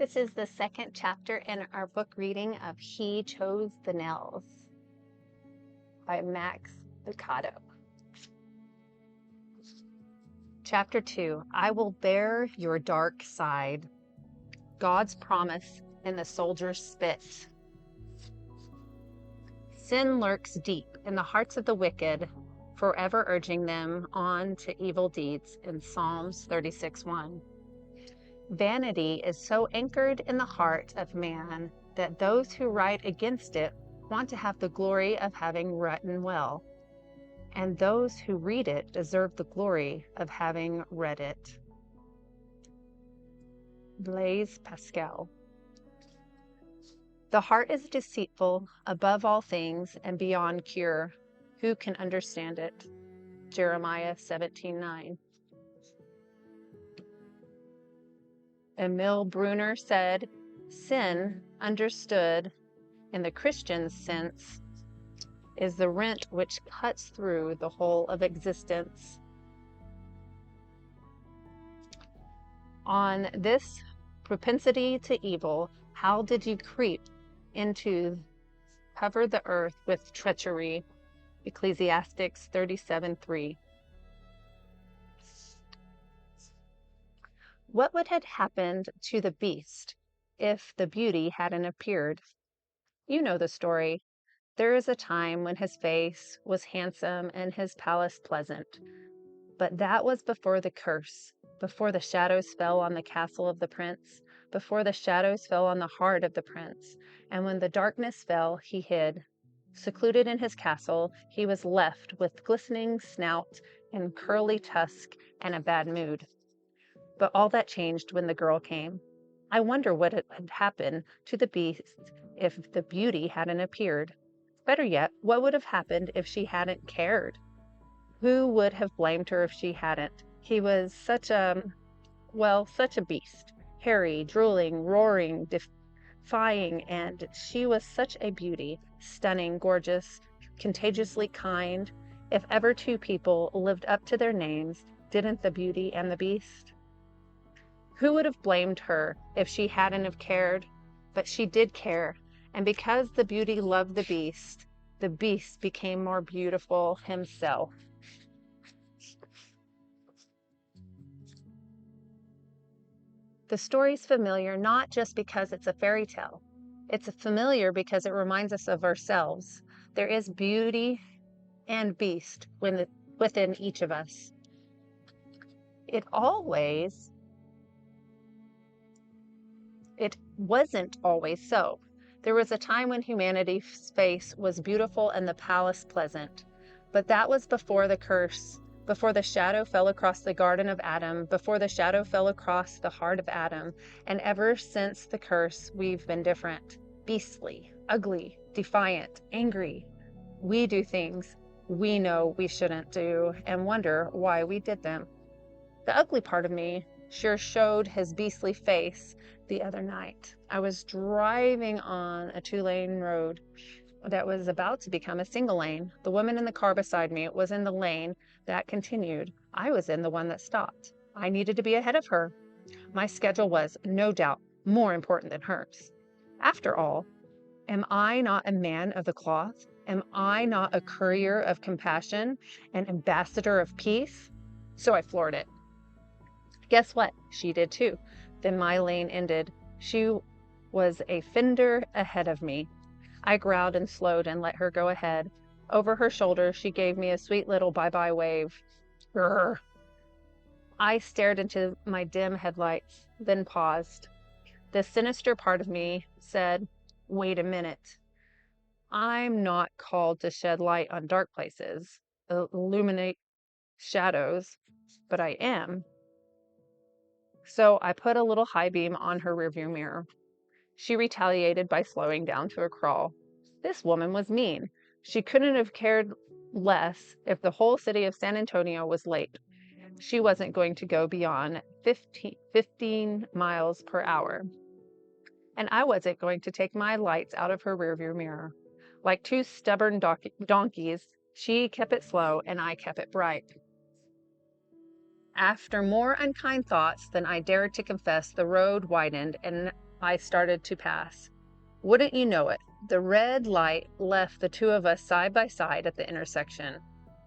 This is the second chapter in our book reading of He Chose the Nails by Max Lucado. Chapter 2, I will bear your dark side. God's promise in the soldier's spit. Sin lurks deep in the hearts of the wicked, forever urging them on to evil deeds in Psalms 36:1. Vanity is so anchored in the heart of man that those who write against it want to have the glory of having written well, and those who read it deserve the glory of having read it. Blaise Pascal. The heart is deceitful above all things and beyond cure. Who can understand it? Jeremiah 17:9. Emil Brunner said, sin, understood in the Christian sense, is the rent which cuts through the whole of existence. On this propensity to evil, how did you creep into cover the earth with treachery? Ecclesiastes 37:3. What would have happened to the beast if the beauty hadn't appeared? You know the story. There is a time when his face was handsome and his palace pleasant, but that was before the curse, before the shadows fell on the castle of the prince, before the shadows fell on the heart of the prince, and when the darkness fell, he hid. Secluded in his castle, he was left with glistening snout and curly tusk and a bad mood. But all that changed when the girl came. I wonder what had happened to the beast if the beauty hadn't appeared. Better yet, what would have happened if she hadn't cared? Who would have blamed her if she hadn't? He was such a beast. Hairy, drooling, roaring, defying, and she was such a beauty. Stunning, gorgeous, contagiously kind. If ever two people lived up to their names, didn't the beauty and the beast? Who would have blamed her if she hadn't have cared? But she did care, and because the beauty loved the beast became more beautiful himself. The story's familiar not just because it's a fairy tale. It's familiar because it reminds us of ourselves. There is beauty and beast within each of us. It wasn't always so. There was a time when humanity's face was beautiful and the palace pleasant. But that was before the curse, before the shadow fell across the garden of Adam, before the shadow fell across the heart of Adam. And ever since the curse, we've been different. Beastly, ugly, defiant, angry. We do things we know we shouldn't do and wonder why we did them. The ugly part of me sure showed his beastly face the other night. I was driving on a 2-lane road that was about to become a single lane. The woman in the car beside me was in the lane that continued. I was in the one that stopped. I needed to be ahead of her. My schedule was, no doubt, more important than hers. After all, am I not a man of the cloth? Am I not a courier of compassion, an ambassador of peace? So I floored it. Guess what? She did too. Then my lane ended. She was a fender ahead of me. I growled and slowed and let her go ahead. Over her shoulder, she gave me a sweet little bye-bye wave. Grr. I stared into my dim headlights, then paused. The sinister part of me said, wait a minute. I'm not called to shed light on dark places, illuminate shadows, but I am. So I put a little high beam on her rearview mirror. She retaliated by slowing down to a crawl. This woman was mean. She couldn't have cared less if the whole city of San Antonio was late. She wasn't going to go beyond 15 miles per hour. And I wasn't going to take my lights out of her rearview mirror. Like two stubborn donkeys, she kept it slow and I kept it bright. After more unkind thoughts than I dared to confess, the road widened and I started to pass. Wouldn't you know it, the red light left the two of us side by side at the intersection.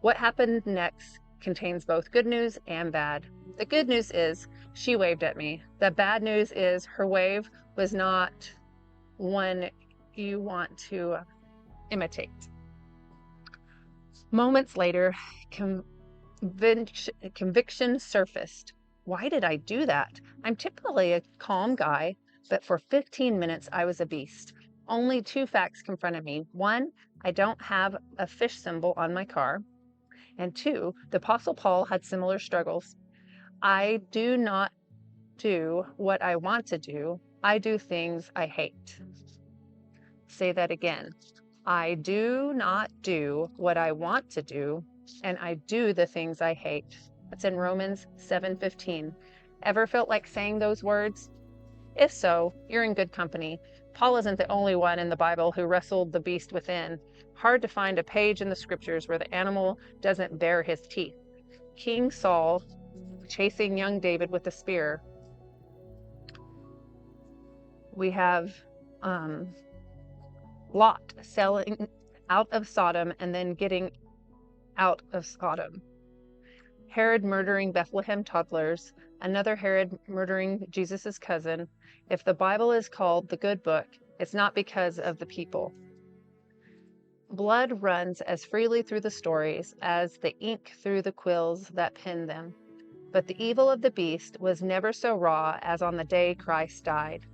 What happened next contains both good news and bad. The good news is she waved at me. The bad news is her wave was not one you want to imitate. Moments later, conviction surfaced. Why did I do that? I'm typically a calm guy, but for 15 minutes I was a beast. Only two facts confronted me. One, I don't have a fish symbol on my car. And two, the Apostle Paul had similar struggles. I do not do what I want to do. I do things I hate. Say that again. I do not do what I want to do, and I do the things I hate. That's in Romans 7:15. Ever felt like saying those words? If so, you're in good company. Paul isn't the only one in the Bible who wrestled the beast within. Hard to find a page in the scriptures where the animal doesn't bare his teeth. King Saul chasing young David with a spear. We have Lot selling out of Sodom and then getting out of Sodom. Herod murdering Bethlehem toddlers. Another Herod murdering Jesus' cousin. If the Bible is called the good book, it's not because of the people. Blood runs as freely through the stories as the ink through the quills that pen them. But the evil of the beast was never so raw as on the day Christ died.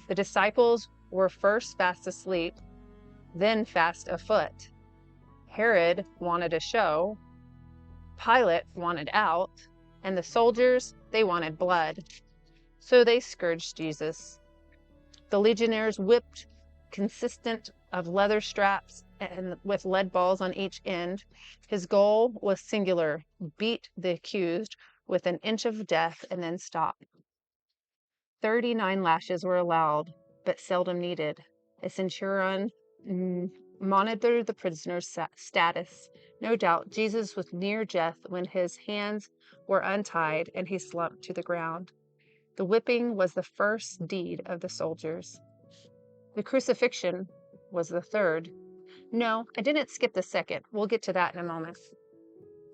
The disciples were first fast asleep, then fast afoot. Herod wanted a show, Pilate wanted out, and the soldiers, they wanted blood. So they scourged Jesus. The legionnaires whipped consistent of leather straps and with lead balls on each end. His goal was singular, beat the accused with an inch of death and then stop. 39 lashes were allowed, but seldom needed. A centurion monitored the prisoner's status. No doubt Jesus was near death when his hands were untied and he slumped to the ground. The whipping was the first deed of the soldiers. The crucifixion was the third. No, I didn't skip the second. We'll get to that in a moment.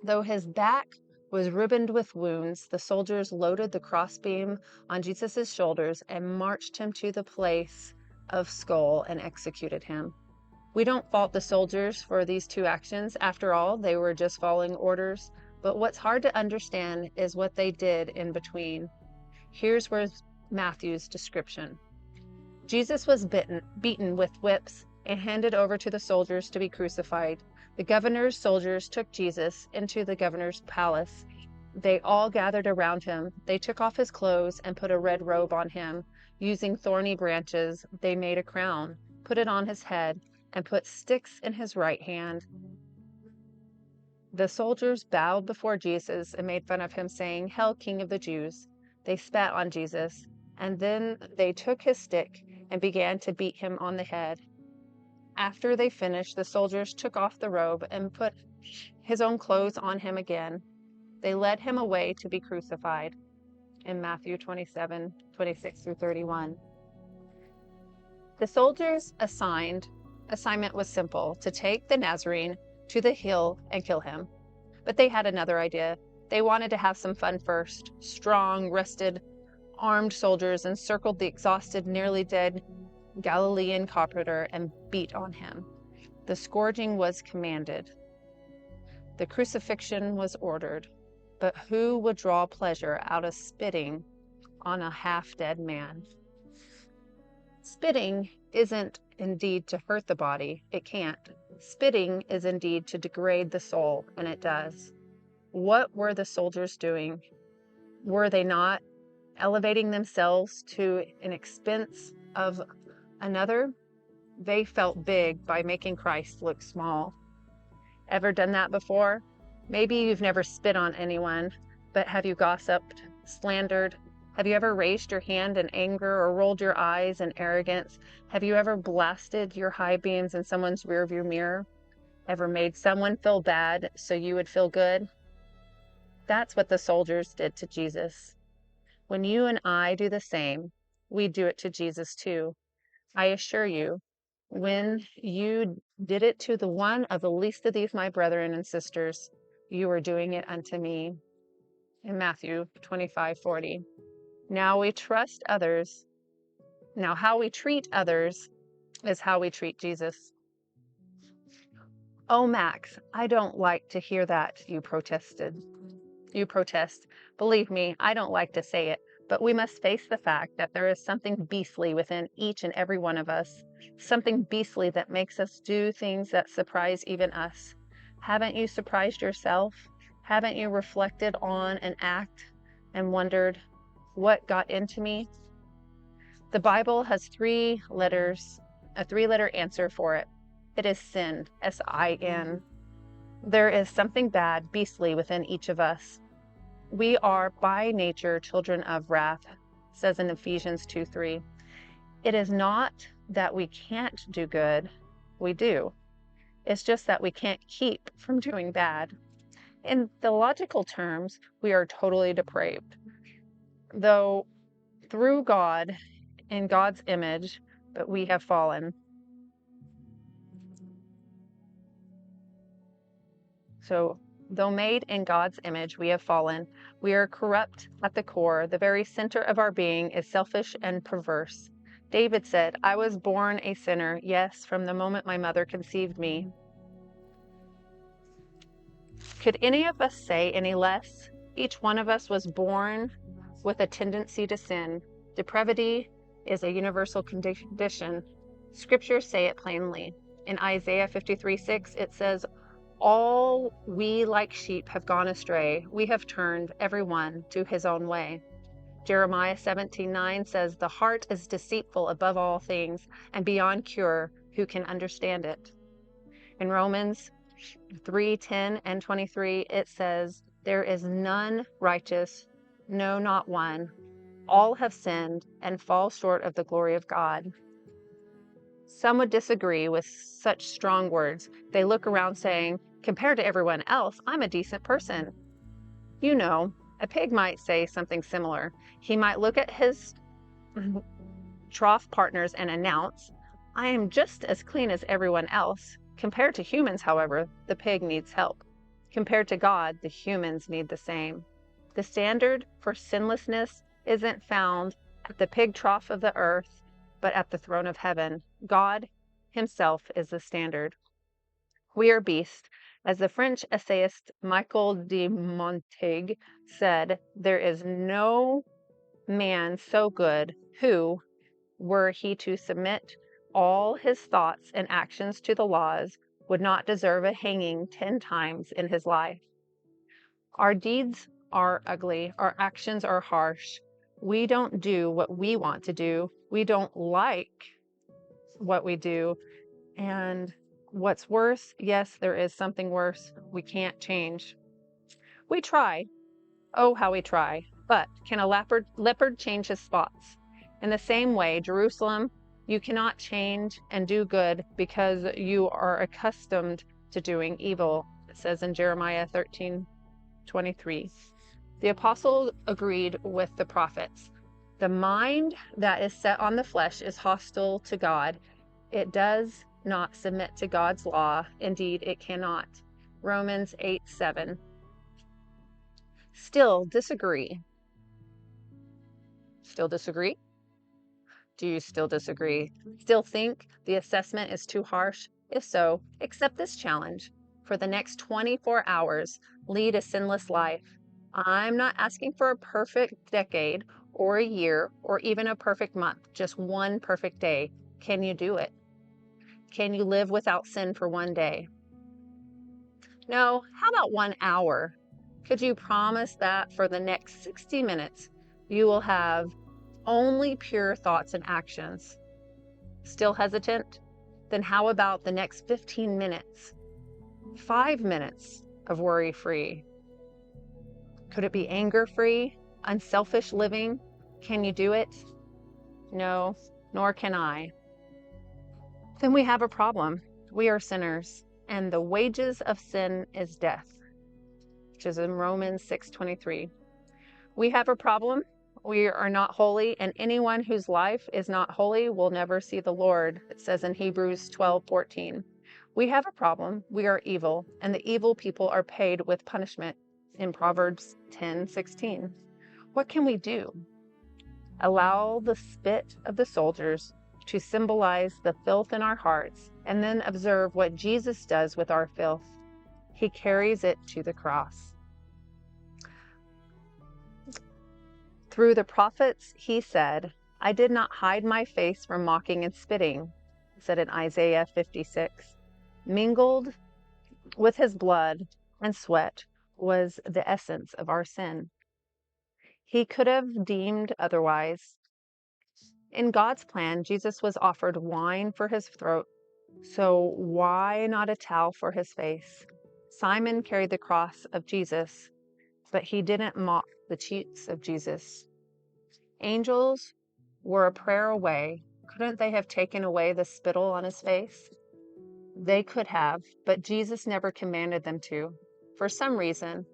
Though his back was ribboned with wounds, the soldiers loaded the crossbeam on Jesus' shoulders and marched him to the place of skull and executed him. We don't fault the soldiers for these two actions. After all, they were just following orders. But what's hard to understand is what they did in between. Here's where Matthew's description. Jesus was beaten with whips and handed over to the soldiers to be crucified. The governor's soldiers took Jesus into the governor's palace. They all gathered around him. They took off his clothes and put a red robe on him. Using thorny branches, they made a crown, put it on his head, and put sticks in his right hand. The soldiers bowed before Jesus and made fun of him, saying, "Hail, King of the Jews." They spat on Jesus, and then they took his stick and began to beat him on the head. After they finished, the soldiers took off the robe and put his own clothes on him again. They led him away to be crucified in Matthew 27:26-31. The soldiers' assignment was simple, to take the Nazarene to the hill and kill him. But they had another idea. They wanted to have some fun first. Strong, rested, armed soldiers encircled the exhausted, nearly dead Galilean carpenter and beat on him. The scourging was commanded. The crucifixion was ordered. But who would draw pleasure out of spitting on a half-dead man? Spitting isn't indeed to hurt the body. It can't. Spitting is indeed to degrade the soul, and it does. What were the soldiers doing? Were they not elevating themselves to an expense of another? They felt big by making Christ look small. Ever done that before? Maybe you've never spit on anyone, but have you gossiped, slandered? Have you ever raised your hand in anger or rolled your eyes in arrogance? Have you ever blasted your high beams in someone's rearview mirror? Ever made someone feel bad so you would feel good? That's what the soldiers did to Jesus. When you and I do the same, we do it to Jesus too. I assure you, when you did it to the one of the least of these, my brethren and sisters, you are doing it unto me. In Matthew 25:40. Now we trust others. Now, how we treat others is how we treat Jesus. Oh, Max, I don't like to hear that, you protested. You protest. Believe me, I don't like to say it, but we must face the fact that there is something beastly within each and every one of us. Something beastly that makes us do things that surprise even us. Haven't you surprised yourself? Haven't you reflected on an act and wondered, what got into me? The Bible has 3 letters, a 3-letter answer for it. It is sin, S-I-N. There is something bad, beastly within each of us. We are by nature children of wrath, says in Ephesians 2:3. It is not that we can't do good, we do. It's just that we can't keep from doing bad. In theological terms, we are totally depraved. Though through God, in God's image, but we have fallen. So, though made in God's image, we have fallen. We are corrupt at the core. The very center of our being is selfish and perverse. David said, I was born a sinner, yes, from the moment my mother conceived me. Could any of us say any less? Each one of us was born with a tendency to sin. Depravity is a universal condition. Scriptures say it plainly. In Isaiah 53:6, it says, all we like sheep have gone astray. We have turned every one to his own way. Jeremiah 17:9 says, the heart is deceitful above all things and beyond cure. Who can understand it? In Romans 3:10 and 23, it says, there is none righteous, no, not one. All have sinned and fall short of the glory of God. Some would disagree with such strong words. They look around saying, compared to everyone else, I'm a decent person. You know, a pig might say something similar. He might look at his trough partners and announce, I am just as clean as everyone else. Compared to humans, however, the pig needs help. Compared to God, the humans need the same. The standard for sinlessness isn't found at the pig trough of the earth, but at the throne of heaven. God himself is the standard. We are beasts. As the French essayist Michael de Montaigne said, there is no man so good who, were he to submit all his thoughts and actions to the laws, would not deserve a hanging 10 times in his life. Our deeds are ugly. Our actions are harsh. We don't do what we want to do. We don't like what we do. And what's worse, yes, there is something worse. We can't change. We try. Oh, how we try. But can a leopard change his spots? In the same way, Jerusalem, you cannot change and do good because you are accustomed to doing evil. It says in Jeremiah 13:23. The apostles agreed with the prophets. The mind that is set on the flesh is hostile to God. It does not submit to God's law. Indeed, it cannot. Romans 8:7. Still disagree. Still disagree? Do you still disagree? Still think the assessment is too harsh? If so, accept this challenge. For the next 24 hours, lead a sinless life. I'm not asking for a perfect decade or a year or even a perfect month, just one perfect day. Can you do it? Can you live without sin for one day? No, how about 1 hour? Could you promise that for the next 60 minutes, you will have only pure thoughts and actions? Still hesitant? Then how about the next 15 minutes? 5 minutes of worry-free? Could it be anger-free, unselfish living? Can you do it? No, nor can I. Then we have a problem. We are sinners, and the wages of sin is death, which is in Romans 6:23. We have a problem, We are not holy, and anyone whose life is not holy will never see the Lord. It says in Hebrews 12:14. We have a problem. We are evil, and the evil people are paid with punishment in Proverbs 10:16. What can we do? Allow the spit of the soldiers to symbolize the filth in our hearts, and then observe what Jesus does with our filth. He carries it to the cross. Through the prophets, he said, I did not hide my face from mocking and spitting, said in Isaiah 56. Mingled with his blood and sweat was the essence of our sin. He could have deemed otherwise. In God's plan, Jesus was offered wine for his throat, so why not a towel for his face? Simon carried the cross of Jesus, but he didn't mock the cheats of Jesus. Angels were a prayer away. Couldn't they have taken away the spittle on his face? They could have, but Jesus never commanded them to. For some reason,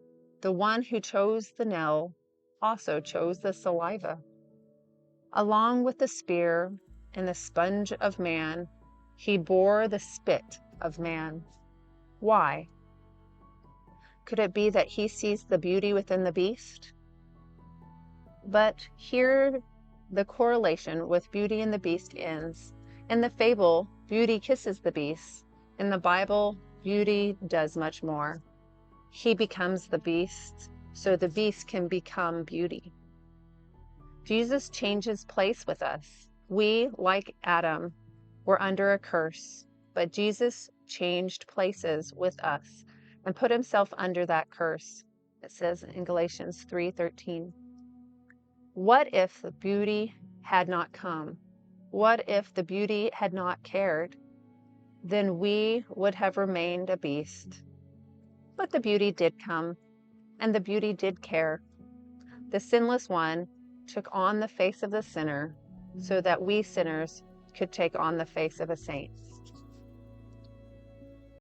the one who chose the nail also chose the saliva. Along with the spear and the sponge of man, he bore the spit of man. Why? Could it be that he sees the beauty within the beast? But here the correlation with Beauty and the Beast ends. In the fable, Beauty kisses the Beast. In the Bible, Beauty does much more. He becomes the Beast, so the Beast can become Beauty. Jesus changes place with us. We, like Adam, were under a curse, but Jesus changed places with us and put himself under that curse. It says in Galatians 3:13. What if the beauty had not come? What if the beauty had not cared? Then we would have remained a beast. But the beauty did come, and the beauty did care. The sinless one took on the face of the sinner so that we sinners could take on the face of a saint.